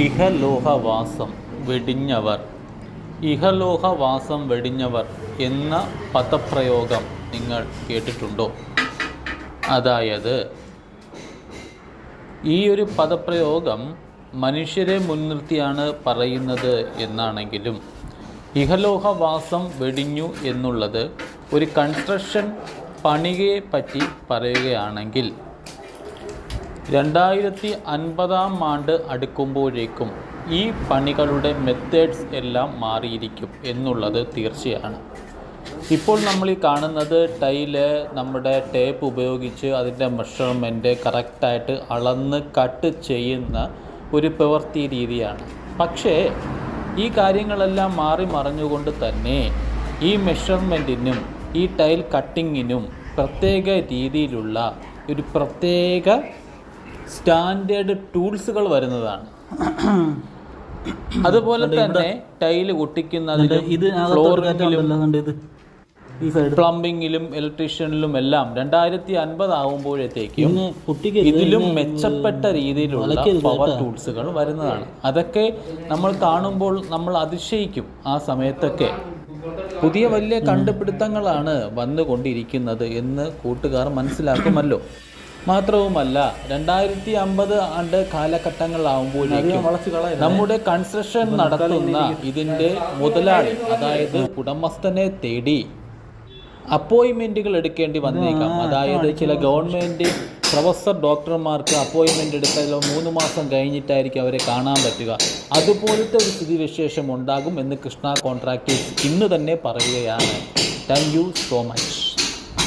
ഇഹലോഹവാസം വെടിഞ്ഞവർ. ഇഹലോഹവാസം വെടിഞ്ഞവർ എന്ന പദപ്രയോഗം നിങ്ങൾ കേട്ടിട്ടുണ്ടോ? അതായത് ഈ ഒരു പദപ്രയോഗം മനുഷ്യരെ മുൻനിർത്തിയാണ് പറയുന്നത് എന്നാണെങ്കിലും ഇഹലോഹവാസം വെടിഞ്ഞു എന്നുള്ളത് ഒരു കൺസ്ട്രക്ഷൻ പണികയെ പറ്റി പറയുകയാണെങ്കിൽ 2050 അടുക്കുമ്പോഴേക്കും ഈ പണികളുടെ മെത്തേഡ്സ് എല്ലാം മാറിയിരിക്കും എന്നുള്ളത് തീർച്ചയാണ്. ഇപ്പോൾ നമ്മൾ ഈ കാണുന്നത് ടൈല് നമ്മുടെ ടേപ്പ് ഉപയോഗിച്ച് അതിൻ്റെ മെഷർമെൻറ്റ് കറക്റ്റായിട്ട് അളന്ന് കട്ട് ചെയ്യുന്ന ഒരു പ്രവൃത്തി രീതിയാണ്. പക്ഷേ ഈ കാര്യങ്ങളെല്ലാം മാറി മറിഞ്ഞുകൊണ്ട് തന്നെ ഈ മെഷർമെൻറ്റിനും ഈ ടൈൽ കട്ടിങ്ങിനും പ്രത്യേക രീതിയിലുള്ള ഒരു പ്രത്യേക സ്റ്റാൻഡേർഡ് ടൂൾസുകൾ വരുന്നതാണ്. അതുപോലെ തന്നെ ടൈല് ഒട്ടിക്കുന്നതിലും ഫ്ലോറിങ്ങിലും പ്ലംബിങ്ങിലും ഇലക്ട്രീഷ്യനിലും എല്ലാം 2050 ആകുമ്പോഴത്തേക്കും ഇതിലും മെച്ചപ്പെട്ട രീതിയിലുള്ള പവർ ടൂൾസുകൾ വരുന്നതാണ്. അതൊക്കെ നമ്മൾ കാണുമ്പോൾ നമ്മൾ അതിശയിക്കും. ആ സമയത്തൊക്കെ പുതിയ വലിയ കണ്ടുപിടുത്തങ്ങളാണ് വന്നുകൊണ്ടിരിക്കുന്നത് എന്ന് കൂട്ടുകാർ മനസ്സിലാക്കുമല്ലോ. മാത്രവുമല്ല 2050 കാലഘട്ടങ്ങളാകുമ്പോഴേക്കും നമ്മുടെ കൺസ്ട്രക്ഷൻ നടത്തുന്ന ഇതിൻ്റെ മുതലാളി, അതായത് ഉടമസ്ഥനെ തേടി അപ്പോയിൻമെൻറ്റുകൾ എടുക്കേണ്ടി വന്നേക്കാം. അതായത് ചില ഗവൺമെൻറ് പ്രൊഫസർ ഡോക്ടർമാർക്ക് അപ്പോയിൻമെൻ്റ് എടുക്കാൻ 3 മാസം കഴിഞ്ഞിട്ടായിരിക്കും അവരെ കാണാൻ പറ്റുക. അതുപോലത്തെ ഒരു സ്ഥിതിവിശേഷം ഉണ്ടാകും എന്ന് കൃഷ്ണ കോൺട്രാക്ടേഴ്സ് ഇന്ന് തന്നെ പറയുകയാണ്. Thank you so much.